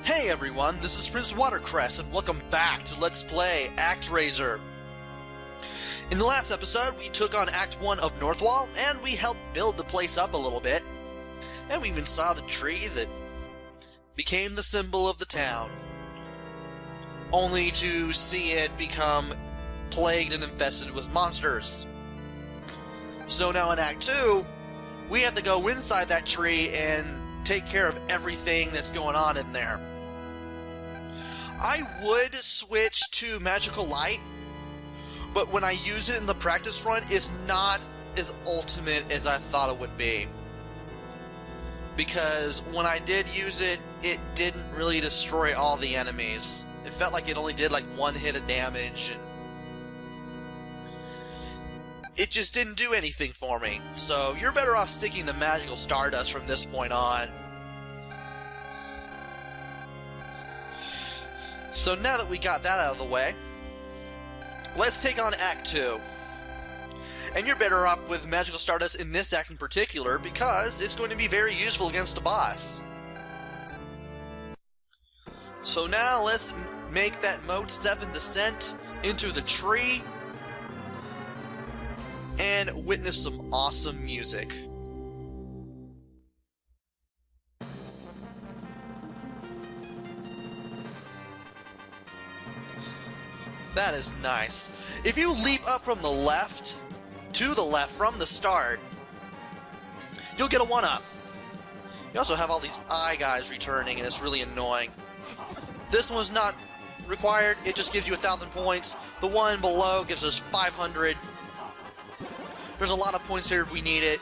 Hey everyone, this is Prince Watercress, and welcome back to Let's Play ActRaiser. In the last episode, we took on Act 1 of Northwall, and we helped build the place up a little bit. And we even saw the tree that became the symbol of the town. Only to see it become plagued and infested with monsters. So now in Act 2, we have to go inside that tree and take care of everything that's going on in there. I would switch to Magical Light, but when I use it in the practice run, it's not as ultimate as I thought it would be. Because when I did use it, it didn't really destroy all the enemies. It felt like it only did like one hit of damage, and it just didn't do anything for me. So you're better off sticking to Magical Stardust from this point on. So now that we got that out of the way, let's take on Act 2. And you're better off with Magical Stardust in this act in particular because it's going to be very useful against the boss. So now let's make that Mode 7 descent into the tree and witness some awesome music. That is nice. If you leap up from the left to the left from the start, you'll get a 1-up. You also have all these eye guys returning, and it's really annoying. This one's not required, it just gives you 1,000 points. The one below gives us 500. There's a lot of points here if we need it.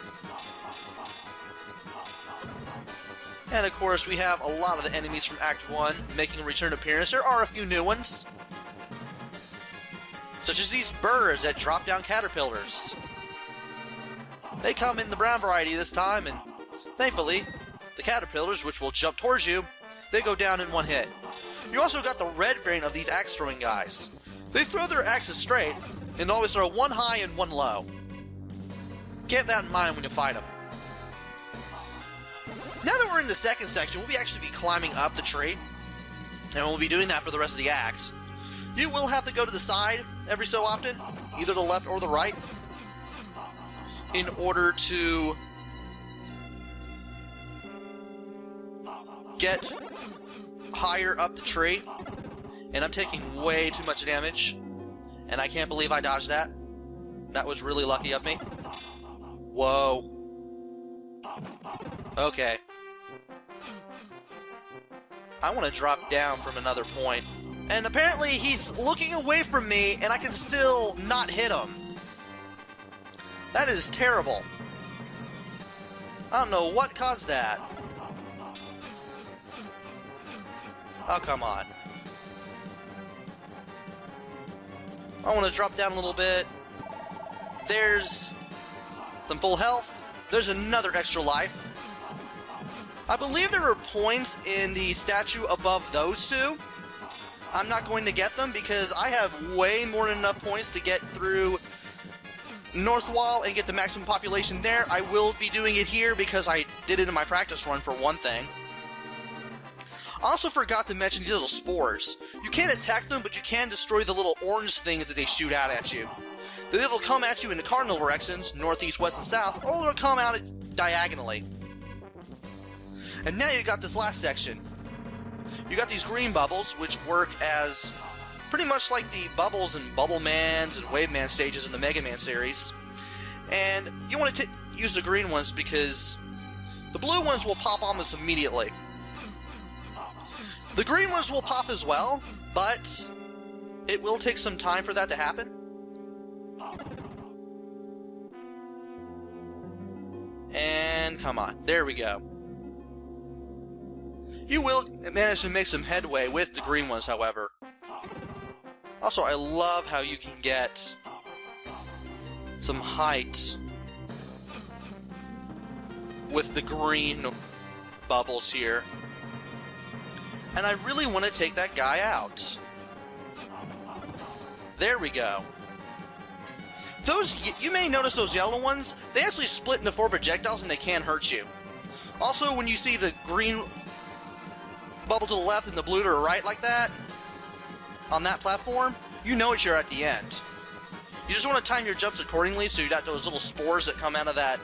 And of course, we have a lot of the enemies from Act 1 making a return appearance. There are a few new ones, such as these birds that drop down caterpillars. They come in the brown variety this time, and thankfully, the caterpillars, which will jump towards you, they go down in one hit. You also got the red variant of these axe throwing guys. They throw their axes straight, and always throw one high and one low. Keep that in mind when you fight them. Now that we're in the second section, we'll actually be climbing up the tree, and we'll be doing that for the rest of the act. You will have to go to the side every so often, either the left or the right, in order to get higher up the tree. And I'm taking way too much damage, and I can't believe I dodged that. That was really lucky of me. Whoa. Okay. I want to drop down from another point. And apparently he's looking away from me, and I can still not hit him. That is terrible. I don't know what caused that. Oh, come on. I want to drop down a little bit. There's some full health. There's another extra life. I believe there are points in the statue above those two. I'm not going to get them because I have way more than enough points to get through Northwall and get the maximum population there. I will be doing it here because I did it in my practice run for one thing. I also forgot to mention these little spores. You can't attack them, but you can destroy the little orange things that they shoot out at you. They'll come at you in the cardinal directions, northeast, west, and south, or they'll come out diagonally. And now you got this last section. You got these green bubbles, which work as pretty much like the bubbles in Bubble Man's and Wave Man stages in the Mega Man series. And you want to use the green ones because the blue ones will pop almost immediately. The green ones will pop as well, but it will take some time for that to happen. And come on, there we go. You will manage to make some headway with the green ones, however. Also, I love how you can get some height with the green bubbles here. And I really want to take that guy out. There we go. Those, you may notice those yellow ones, they actually split into 4 projectiles and they can hurt you. Also, when you see the green bubble to the left and the blue to the right like that, on that platform, you know you're at the end. You just want to time your jumps accordingly so you got those little spores that come out of that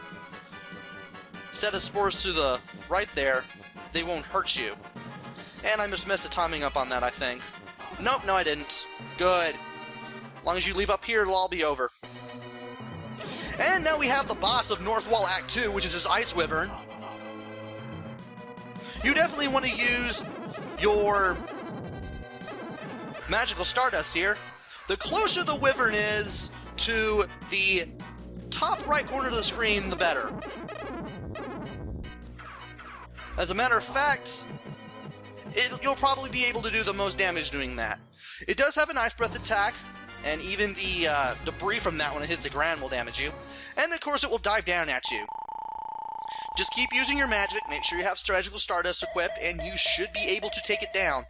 set of spores to the right there. They won't hurt you. And I just messed the timing up on that, I think. Nope, no I didn't. Good. As long as you leave up here, it'll all be over. And now we have the boss of North Wall Act 2, which is this Ice Wyvern. You definitely want to use your Magical Stardust here. The closer the Wyvern is to the top right corner of the screen, the better. As a matter of fact, you'll probably be able to do the most damage doing that. It does have an Ice Breath attack, and even the debris from that when it hits the ground will damage you. And of course it will dive down at you. Just keep using your magic, make sure you have Magical Stardust equipped, and you should be able to take it down.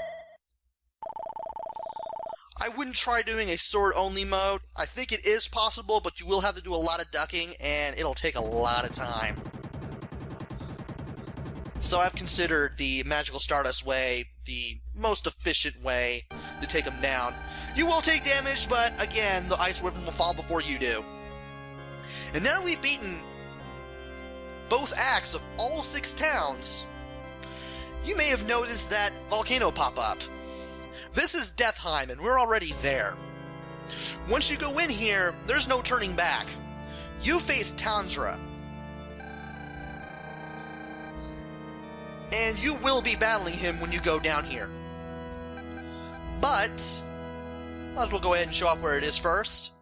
I wouldn't try doing a sword-only mode. I think it is possible, but you will have to do a lot of ducking, and it'll take a lot of time. So I've considered the Magical Stardust way the most efficient way to take them down. You will take damage, but again, the Ice Wyvern will fall before you do. And now that we've beaten both acts of all 6 towns, you may have noticed that volcano pop up. This is Deathheim, and we're already there. Once you go in here, there's no turning back. You face Tundra. And you will be battling him when you go down here. But, might as well go ahead and show off where it is first.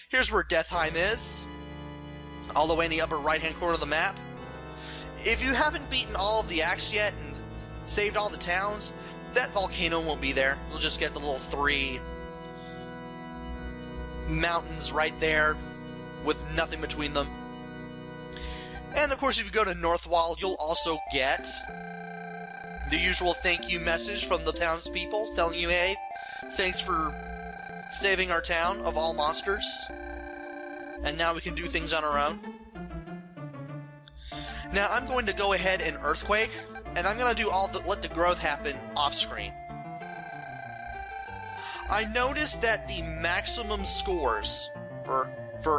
Here's where Deathheim is, all the way in the upper right-hand corner of the map. If you haven't beaten all of the acts yet and saved all the towns, that volcano won't be there. You'll just get the little 3 mountains right there with nothing between them. And of course, if you go to Northwall, you'll also get the usual thank you message from the townspeople telling you, hey, thanks for saving our town of all monsters, and now we can do things on our own. Now I'm going to go ahead and Earthquake, and I'm going to do let the growth happen off screen. I noticed that the maximum scores for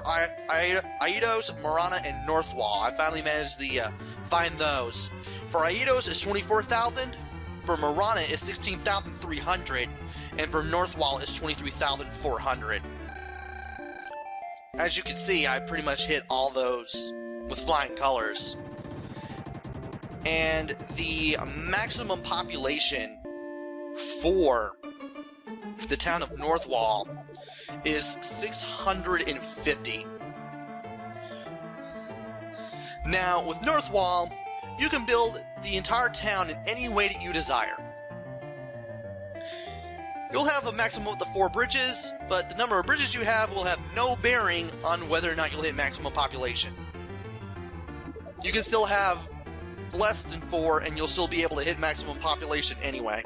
Aidos, Marana, and Northwall, I finally managed to find those. For Aidos, it's 24,000. For Marana, it's 16,300. And for Northwall, it's 23,400. As you can see, I pretty much hit all those with flying colors. And the maximum population for the town of Northwall is 650. Now, with Northwall, you can build the entire town in any way that you desire. You'll have a maximum of the 4 bridges, but the number of bridges you have will have no bearing on whether or not you'll hit maximum population. You can still have less than 4, and you'll still be able to hit maximum population anyway.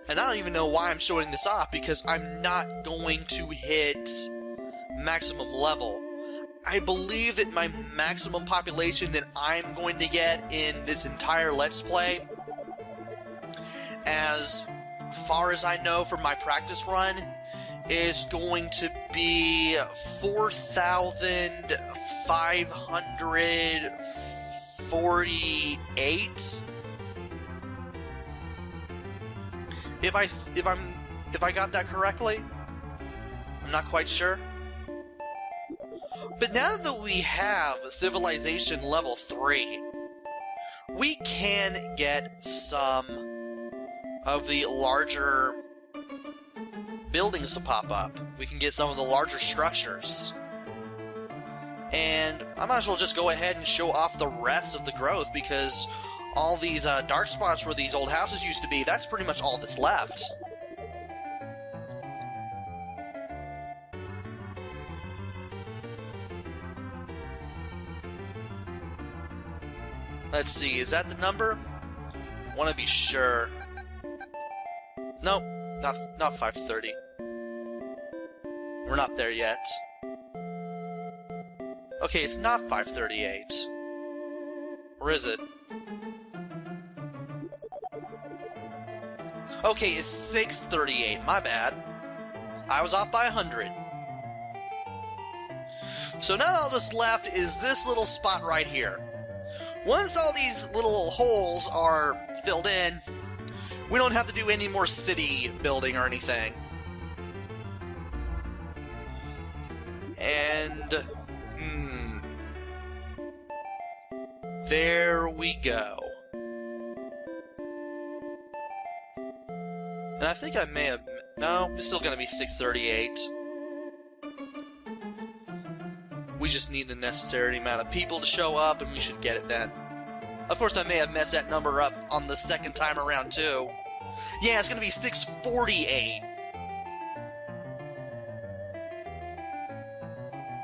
And I don't even know why I'm showing this off, because I'm not going to hit maximum level. I believe that my maximum population that I'm going to get in this entire Let's Play, as far as I know from my practice run, is going to be 4,548. If I got that correctly, I'm not quite sure. But now that we have Civilization level 3, we can get some of the larger buildings to pop up. We can get some of the larger structures. And I might as well just go ahead and show off the rest of the growth, because all these dark spots where these old houses used to be, that's pretty much all that's left. Let's see, is that the number? Want to be sure. Nope, not 530. We're not there yet. Okay, it's not 538. Or is it? Okay, it's 638. My bad. I was off by 100. So now all that's left is this little spot right here. Once all these little holes are filled in, we don't have to do any more city building or anything. And, there we go. And I think I may have... No, it's still going to be 638. We just need the necessary amount of people to show up, and we should get it then. Of course, I may have messed that number up on the second time around, too. Yeah, it's going to be 648.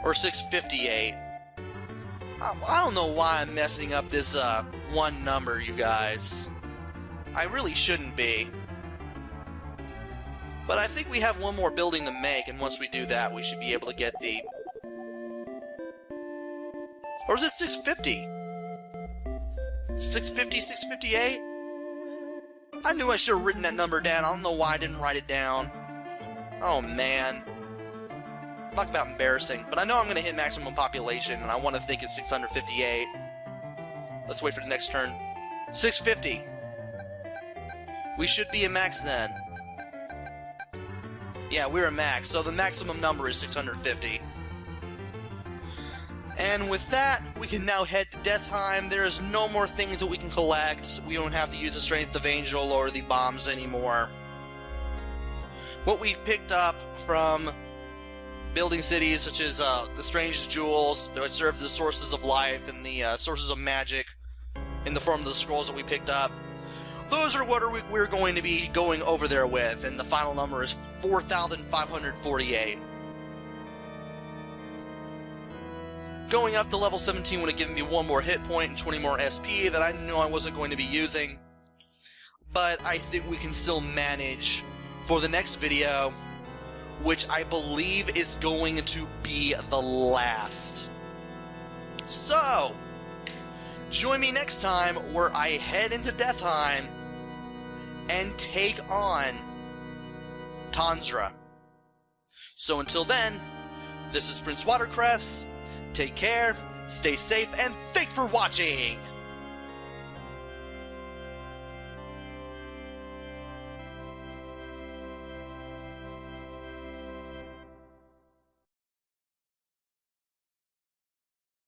Or 658. I don't know why I'm messing up this one number, you guys. I really shouldn't be. But I think we have one more building to make, and once we do that, we should be able to get the... Or is it 650? 650, 658? I knew I should have written that number down. I don't know why I didn't write it down. Oh, man. Talk about embarrassing. But I know I'm going to hit maximum population, and I want to think it's 658. Let's wait for the next turn. 650. We should be a max then. Yeah, we're a max, so the maximum number is 650. And with that, we can now head to Deathheim. There is no more things that we can collect. We don't have to use the Strength of Angel or the bombs anymore. What we've picked up from building cities, such as the strange jewels that would serve the sources of life and the sources of magic in the form of the scrolls that we picked up, those are what we're going to be going over there with, and the final number is 4,548. Going up to level 17 would have given me one more hit point and 20 more SP that I knew I wasn't going to be using, but I think we can still manage for the next video, which I believe is going to be the last. So, join me next time where I head into Deathheim and take on Tonsra. So until then, this is Prince Watercress. Take care, stay safe, and thanks for watching!